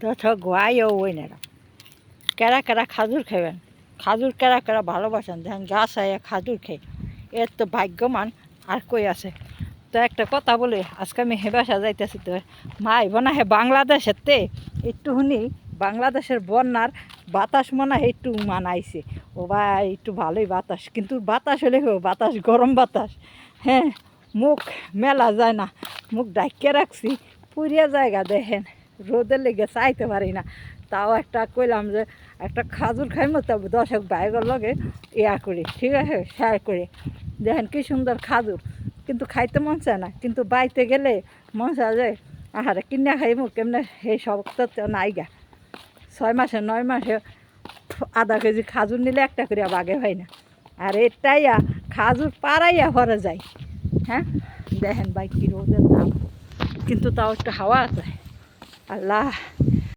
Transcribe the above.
দর্শক গোয়াইও ওই না কেরা কেরা খাজুর খাবেন, খাজুর কেরা কেরা ভালোবাসেন, দেখেন গাছ আয়া খাজুর খেয়ে এর তো ভাগ্যমান আর কই আছে। তো একটা কথা বলি, আজকে আমি হেবাসা যাইতেছি, তো মা না হে বাংলাদেশের তে একটু শুনি বাংলাদেশের বন্যার বাতাস মনে হয় একটু মানাইছে। ও ভাই একটু ভালোই বাতাস, কিন্তু বাতাস হলে বাতাস গরম বাতাস। হ্যাঁ, মুখ মেলা যায় না, মুখ ডাকিয়ে রাখছি, পুরিয়া জায়গা দেখেন, রোদের লেগে চাইতে পারি না। তাও একটা কইলাম যে একটা খাজুর খাইমো, তো দর্শক বাইরের লগে ইয়া করি, ঠিক আছে, শেয়ার করি। দেখেন কি সুন্দর খাজুর, কিন্তু খাইতে মন চায় না, কিন্তু বাইতে গেলে মন চায় যে আহারে কিনে খাইমু কেমনে, সেই সব তো নাই গা। 6 মাসে 9 মাসে আধা কেজি খাজুর নিলে একটা করে বাগে হয় না, আর এটাইয়া খাজুর পাড়াইয়া ভরে যায়। হ্যাঁ, দেখেন ভাই কি রোদের দাম, কিন্তু তাও একটু হাওয়া আছে। আল্লাহ,